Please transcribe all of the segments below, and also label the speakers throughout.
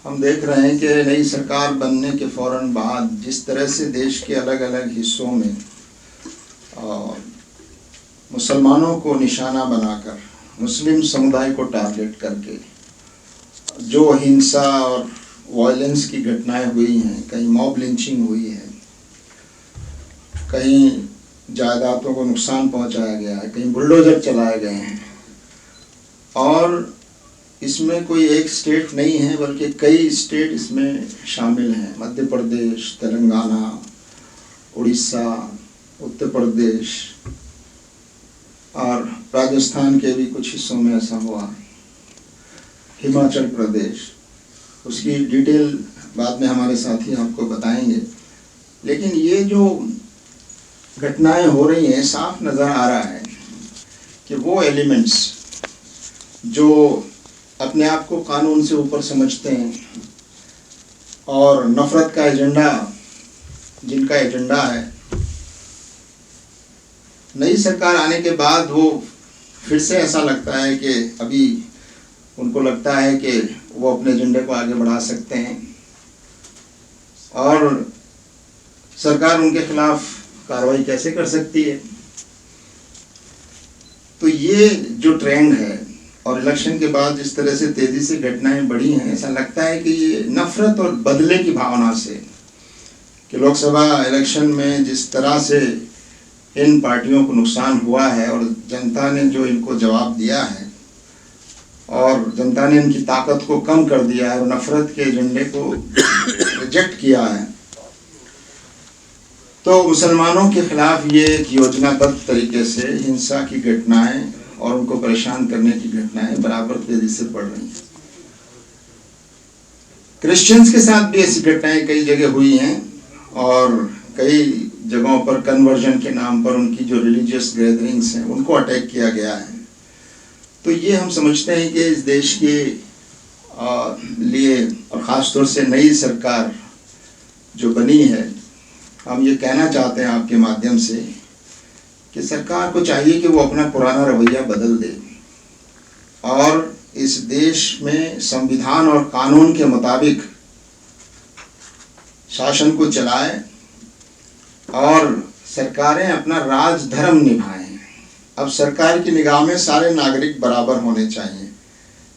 Speaker 1: हम देख रहे हैं कि नई सरकार बनने के फ़ौरन बाद जिस तरह से देश के अलग अलग हिस्सों में मुसलमानों को निशाना बनाकर, मुस्लिम समुदाय को टारगेट करके जो हिंसा और वायलेंस की घटनाएं हुई हैं, कहीं मॉब लिंचिंग हुई है, कहीं जायदादों को नुकसान पहुंचाया गया है, कहीं बुलडोजर चलाए गए हैं, और इसमें कोई एक स्टेट नहीं है बल्कि कई स्टेट इसमें शामिल हैं। मध्य प्रदेश, तेलंगाना, उड़ीसा, उत्तर प्रदेश और राजस्थान के भी कुछ हिस्सों में ऐसा हुआ, हिमाचल प्रदेश। उसकी डिटेल बाद में हमारे साथी आपको बताएंगे। लेकिन ये जो घटनाएं हो रही हैं, साफ नज़र आ रहा है कि वो एलिमेंट्स जो अपने आप को कानून से ऊपर समझते हैं और नफ़रत का एजेंडा जिनका एजेंडा है, नई सरकार आने के बाद वो फिर से ऐसा लगता है कि अभी उनको लगता है कि वो अपने एजेंडे को आगे बढ़ा सकते हैं और सरकार उनके खिलाफ कार्रवाई कैसे कर सकती है। तो ये जो ट्रेंड है और इलेक्शन के बाद जिस तरह से तेजी से घटनाएं बढ़ी हैं, ऐसा लगता है कि ये नफरत और बदले की भावना से, कि लोकसभा इलेक्शन में जिस तरह से इन पार्टियों को नुकसान हुआ है और जनता ने जो इनको जवाब दिया है और जनता ने इनकी ताकत को कम कर दिया है और नफरत के एजेंडे को रिजेक्ट किया है, तो मुसलमानों के खिलाफ ये एक योजनाबद्ध तरीके से हिंसा की घटनाएं और उनको परेशान करने की घटनाएं बराबर तेजी से बढ़ रही हैं। क्रिश्चियंस के साथ भी ऐसी घटनाएं कई जगह हुई हैं और कई जगहों पर कन्वर्जन के नाम पर उनकी जो रिलीजियस गैदरिंग्स हैं उनको अटैक किया गया है। तो ये हम समझते हैं कि इस देश के लिए और ख़ास तौर से नई सरकार जो बनी है, हम ये कहना चाहते हैं आपके माध्यम से कि सरकार को चाहिए कि वो अपना पुराना रवैया बदल दे और इस देश में संविधान और कानून के मुताबिक शासन को चलाए और सरकारें अपना राज धर्म निभाएं। अब सरकार की निगाह में सारे नागरिक बराबर होने चाहिए,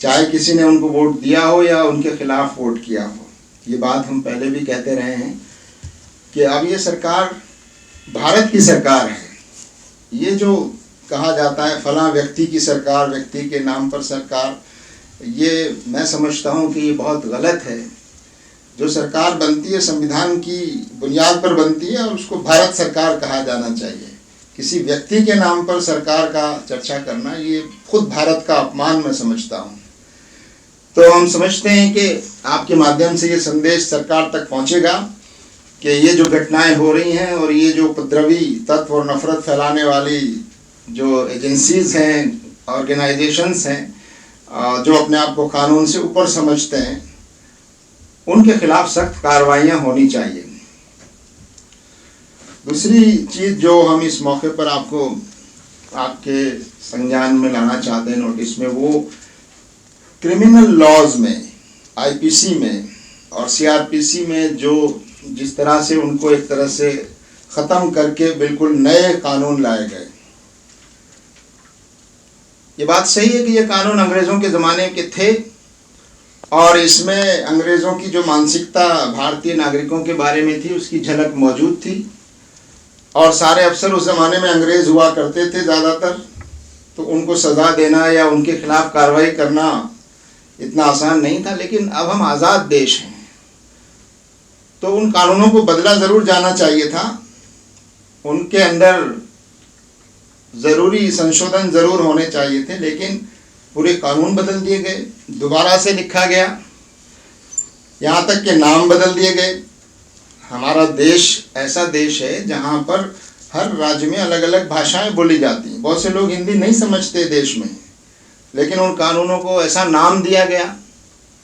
Speaker 1: चाहे किसी ने उनको वोट दिया हो या उनके खिलाफ वोट किया हो। ये बात हम पहले भी कहते रहे हैं कि अब ये सरकार भारत की सरकार है। ये जो कहा जाता है फला व्यक्ति की सरकार, व्यक्ति के नाम पर सरकार, ये मैं समझता हूँ कि ये बहुत गलत है। जो सरकार बनती है संविधान की बुनियाद पर बनती है और उसको भारत सरकार कहा जाना चाहिए। किसी व्यक्ति के नाम पर सरकार का चर्चा करना ये खुद भारत का अपमान मैं समझता हूँ। तो हम समझते हैं कि आपके माध्यम से ये संदेश सरकार तक पहुँचेगा कि ये जो घटनाएं हो रही हैं और ये जो उपद्रवी तत्व और नफरत फैलाने वाली जो एजेंसीज हैं, ऑर्गेनाइजेशंस हैं, जो अपने आप को कानून से ऊपर समझते हैं, उनके खिलाफ सख्त कार्रवाइयाँ होनी चाहिए। दूसरी चीज़ जो हम इस मौके पर आपको आपके संज्ञान में लाना चाहते हैं नोटिस में, वो क्रिमिनल लॉज में, आईपीसी में और सीआरपीसी में जो जिस तरह से उनको एक तरह से ख़त्म करके बिल्कुल नए कानून लाए गए। ये बात सही है कि ये कानून अंग्रेज़ों के ज़माने के थे और इसमें अंग्रेज़ों की जो मानसिकता भारतीय नागरिकों के बारे में थी उसकी झलक मौजूद थी और सारे अफसर उस ज़माने में अंग्रेज़ हुआ करते थे ज़्यादातर, तो उनको सज़ा देना या उनके खिलाफ कार्रवाई करना इतना आसान नहीं था। लेकिन अब हम आज़ाद देश हैं तो उन कानूनों को बदला ज़रूर जाना चाहिए था, उनके अंदर ज़रूरी संशोधन ज़रूर होने चाहिए थे, लेकिन पूरे कानून बदल दिए गए, दोबारा से लिखा गया, यहाँ तक के नाम बदल दिए गए। हमारा देश ऐसा देश है जहाँ पर हर राज्य में अलग अलग भाषाएं बोली जाती हैं। बहुत से लोग हिंदी नहीं समझते देश में, लेकिन उन कानूनों को ऐसा नाम दिया गया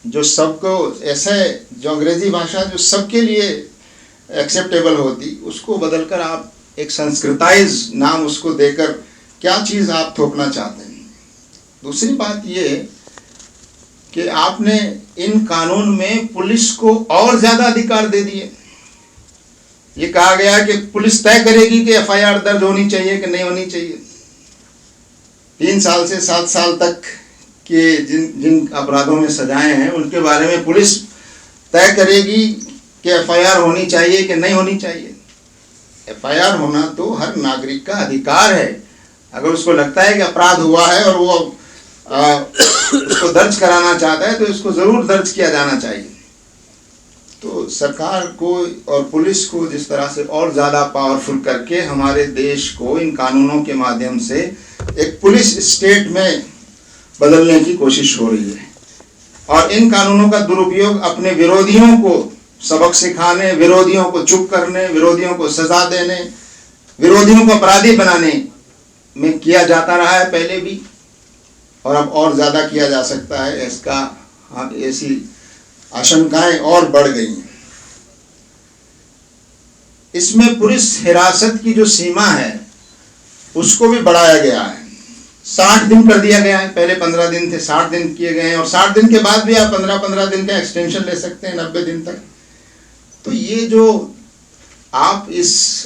Speaker 1: जो सबको, ऐसे जो अंग्रेज़ी भाषा जो सबके लिए एक्सेप्टेबल होती, उसको बदलकर आप एक संस्कृताइज नाम उसको देकर क्या चीज़ आप थोपना चाहते हैं। दूसरी बात ये कि आपने इन कानून में पुलिस को और ज्यादा अधिकार दे दिए। ये कहा गया कि पुलिस तय करेगी कि एफआईआर दर्ज होनी चाहिए कि नहीं होनी चाहिए। 3 साल से 7 साल तक के जिन अपराधों में सजाएं हैं उनके बारे में पुलिस तय करेगी कि एफआईआर होनी चाहिए कि नहीं होनी चाहिए। एफआईआर होना तो हर नागरिक का अधिकार है। अगर उसको लगता है कि अपराध हुआ है और वो उसको दर्ज कराना चाहता है तो इसको जरूर दर्ज किया जाना चाहिए। तो सरकार को और पुलिस को जिस तरह से और ज़्यादा पावरफुल करके हमारे देश को इन कानूनों के माध्यम से एक पुलिस स्टेट में बदलने की कोशिश हो रही है, और इन कानूनों का दुरुपयोग अपने विरोधियों को सबक सिखाने, विरोधियों को चुप करने, विरोधियों को सजा देने, विरोधियों को अपराधी बनाने में किया जाता रहा है पहले भी, और अब और ज़्यादा किया जा सकता है। इसका ऐसी आशंकाएं और बढ़ गई हैं। इसमें पुलिस हिरासत की जो सीमा है उसको भी बढ़ाया गया है। 60 दिन कर दिया गया है। पहले 15 दिन थे, 60 दिन किए गए हैं, और 60 दिन के बाद भी आप 15-15 दिन का एक्सटेंशन ले सकते हैं, 90 दिन तक। तो ये जो आप इस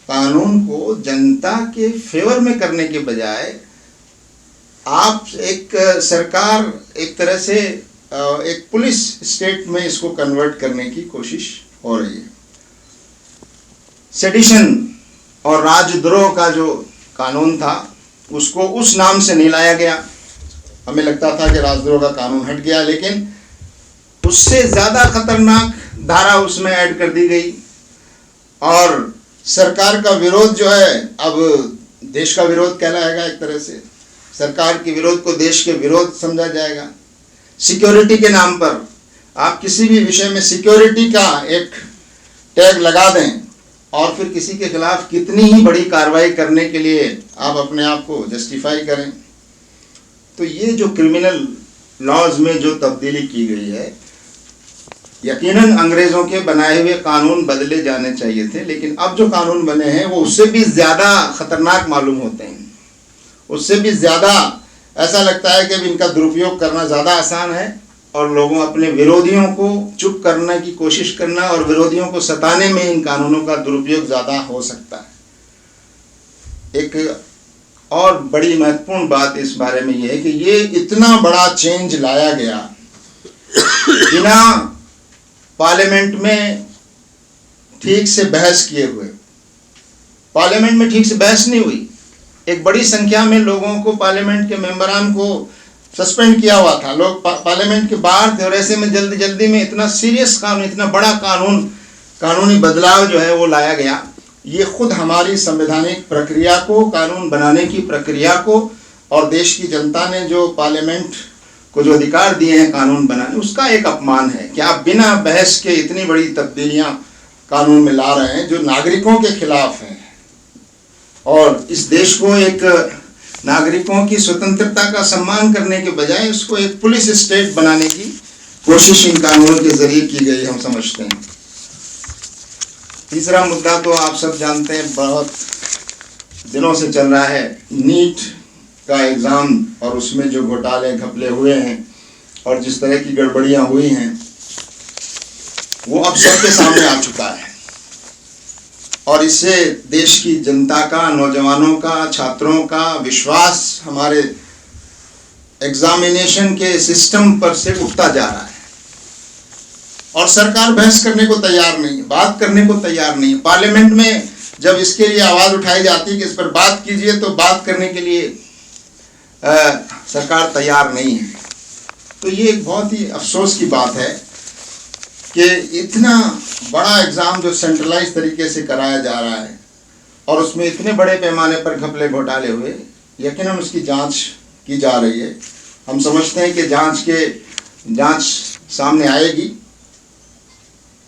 Speaker 1: कानून को जनता के फेवर में करने के बजाय आप एक सरकार एक तरह से एक पुलिस स्टेट में इसको कन्वर्ट करने की कोशिश हो रही है। सेडिशन और राजद्रोह का जो कानून था उसको उस नाम से नहीं लाया गया। हमें लगता था कि राजद्रोह का कानून हट गया, लेकिन उससे ज़्यादा खतरनाक धारा उसमें ऐड कर दी गई, और सरकार का विरोध जो है अब देश का विरोध कहलाएगा। एक तरह से सरकार के विरोध को देश के विरोध समझा जाएगा। सिक्योरिटी के नाम पर आप किसी भी विषय में सिक्योरिटी का एक टैग लगा दें और फिर किसी के खिलाफ कितनी ही बड़ी कार्रवाई करने के लिए आप अपने आप को जस्टिफाई करें। तो ये जो क्रिमिनल लॉज में जो तब्दीली की गई है, यकीनन अंग्रेज़ों के बनाए हुए कानून बदले जाने चाहिए थे, लेकिन अब जो कानून बने हैं वो उससे भी ज़्यादा खतरनाक मालूम होते हैं। उससे भी ज़्यादा ऐसा लगता है कि इनका दुरुपयोग करना ज़्यादा आसान है, और लोगों अपने विरोधियों को चुप करने की कोशिश करना और विरोधियों को सताने में इन कानूनों का दुरुपयोग ज़्यादा हो सकता है। एक और बड़ी महत्वपूर्ण बात इस बारे में यह है कि ये इतना बड़ा चेंज लाया गया बिना पार्लियामेंट में ठीक से बहस किए हुए। पार्लियामेंट में ठीक से बहस नहीं हुई। एक बड़ी संख्या में लोगों को, पार्लियामेंट के मेंबरान को सस्पेंड किया हुआ था। लोग पार्लियामेंट के बाहर थे, और ऐसे में जल्दी जल्दी में इतना सीरियस कानून, इतना बड़ा कानूनी बदलाव जो है वो लाया गया। ये खुद हमारी संवैधानिक प्रक्रिया को, कानून बनाने की प्रक्रिया को, और देश की जनता ने जो पार्लियामेंट को जो अधिकार दिए हैं कानून बनाने, उसका एक अपमान है कि आप बिना बहस के इतनी बड़ी तब्दीलियां कानून में ला रहे हैं जो नागरिकों के खिलाफ हैं, और इस देश को एक नागरिकों की स्वतंत्रता का सम्मान करने के बजाय उसको एक पुलिस स्टेट बनाने की कोशिश इन कानूनों के जरिए की गई, हम समझते हैं। तीसरा मुद्दा तो आप सब जानते हैं, बहुत दिनों से चल रहा है, नीट का एग्ज़ाम, और उसमें जो घोटाले घपले हुए हैं और जिस तरह की गड़बड़ियां हुई हैं वो अब सबके सामने आ चुका है, और इससे देश की जनता का, नौजवानों का, छात्रों का विश्वास हमारे एग्जामिनेशन के सिस्टम पर से उठता जा रहा है, और सरकार बहस करने को तैयार नहीं है, बात करने को तैयार नहीं है। पार्लियामेंट में जब इसके लिए आवाज़ उठाई जाती है कि इस पर बात कीजिए, तो बात करने के लिए सरकार तैयार नहीं है। तो ये एक बहुत ही अफसोस की बात है कि इतना बड़ा एग्ज़ाम जो सेंट्रलाइज तरीके से कराया जा रहा है और उसमें इतने बड़े पैमाने पर घपले घोटाले हुए, यकीनन उसकी जांच की जा रही है। हम समझते हैं कि जांच सामने आएगी,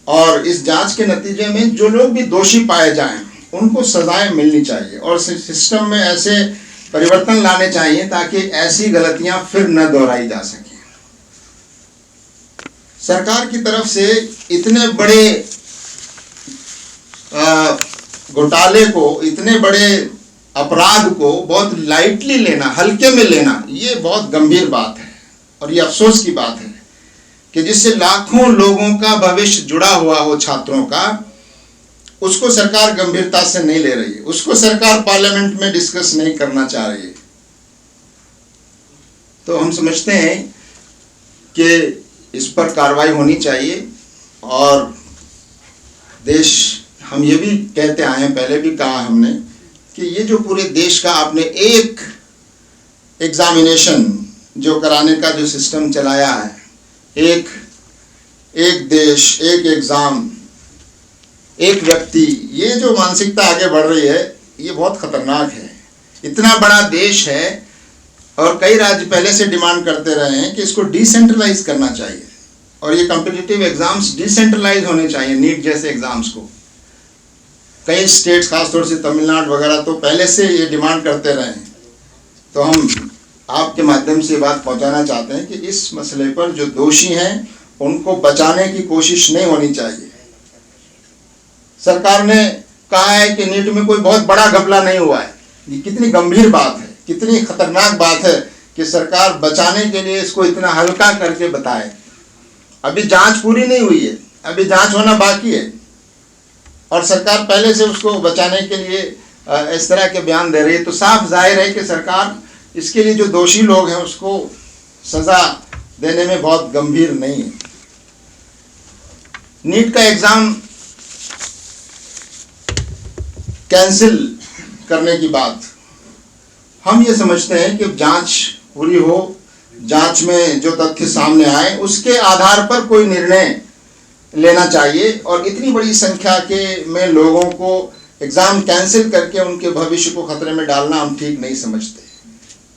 Speaker 1: और इस जांच के नतीजे में जो लोग भी दोषी पाए जाएं उनको सजाएं मिलनी चाहिए, और सिस्टम में ऐसे परिवर्तन लाने चाहिए ताकि ऐसी गलतियां फिर न दोहराई जा सकें। सरकार की तरफ से इतने बड़े घोटाले को, इतने बड़े अपराध को बहुत लाइटली लेना, हल्के में लेना, ये बहुत गंभीर बात है, और ये अफसोस की बात है कि जिससे लाखों लोगों का भविष्य जुड़ा हुआ हो छात्रों का, उसको सरकार गंभीरता से नहीं ले रही है, उसको सरकार पार्लियामेंट में डिस्कस नहीं करना चाह रही है। तो हम समझते हैं कि इस पर कार्रवाई होनी चाहिए। और देश, हम ये भी कहते आए हैं, पहले भी कहा हमने, कि ये जो पूरे देश का आपने एक एग्जामिनेशन जो कराने का जो सिस्टम चलाया है, एक देश एक एग्जाम एक व्यक्ति, ये जो मानसिकता आगे बढ़ रही है ये बहुत खतरनाक है। इतना बड़ा देश है और कई राज्य पहले से डिमांड करते रहे हैं कि इसको डिसेंट्रलाइज करना चाहिए और ये कॉम्पिटिटिव एग्जाम्स डिसेंट्रलाइज होने चाहिए, नीट जैसे एग्जाम्स को। कई स्टेट्स, खासतौर से तमिलनाडु वगैरह, तो पहले से ये डिमांड करते रहे हैं। तो हम आपके माध्यम से बात पहुंचाना चाहते हैं कि इस मसले पर जो दोषी हैं उनको बचाने की कोशिश नहीं होनी चाहिए। सरकार ने कहा है कि नीट में कोई बहुत बड़ा घपला नहीं हुआ है। ये कितनी गंभीर बात है, कितनी खतरनाक बात है कि सरकार बचाने के लिए इसको इतना हल्का करके बताए। अभी जांच पूरी नहीं हुई है, अभी जांच होना बाकी है और सरकार पहले से उसको बचाने के लिए इस तरह के बयान दे रही है। तो साफ जाहिर है कि सरकार इसके लिए जो दोषी लोग हैं उसको सजा देने में बहुत गंभीर नहीं है। नीट का एग्जाम कैंसिल करने की बात, हम ये समझते हैं कि जांच पूरी हो, जांच में जो तथ्य सामने आए उसके आधार पर कोई निर्णय लेना चाहिए। और इतनी बड़ी संख्या में लोगों को एग्जाम कैंसिल करके उनके भविष्य को खतरे में डालना हम ठीक नहीं समझते।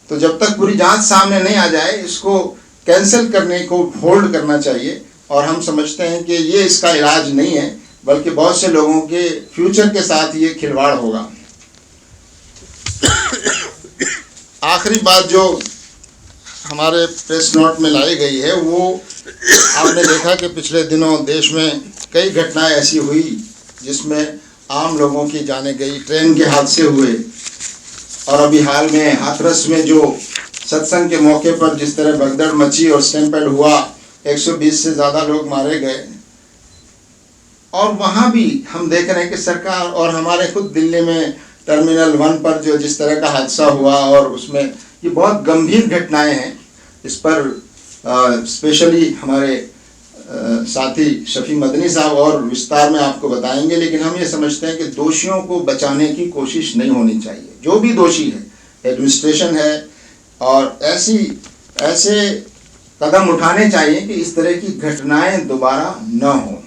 Speaker 1: तो जब तक पूरी जांच सामने नहीं आ जाए इसको कैंसिल करने को होल्ड करना चाहिए। और हम समझते हैं कि ये इसका इलाज नहीं है, बल्कि बहुत से लोगों के फ्यूचर के साथ ये खिलवाड़ होगा। आखिरी बात जो हमारे प्रेस नोट में लाई गई है, वो आपने देखा कि पिछले दिनों देश में कई घटनाएं ऐसी हुई जिसमें आम लोगों की जानें गई, ट्रेन के हादसे हुए और अभी हाल में हाथरस में जो सत्संग के मौके पर जिस तरह भगदड़ मची और स्टैम्पेड हुआ, 120 से ज़्यादा लोग मारे गए। और वहाँ भी हम देख रहे हैं कि सरकार, और हमारे खुद दिल्ली में टर्मिनल 1 पर जो जिस तरह का हादसा हुआ और उसमें ये बहुत गंभीर घटनाएं हैं। इस पर स्पेशली हमारे साथी शफी मदनी साहब और विस्तार में आपको बताएंगे। लेकिन हम ये समझते हैं कि दोषियों को बचाने की कोशिश नहीं होनी चाहिए। जो भी दोषी है, एडमिनिस्ट्रेशन है, और ऐसे कदम उठाने चाहिए कि इस तरह की घटनाएं दोबारा न हो।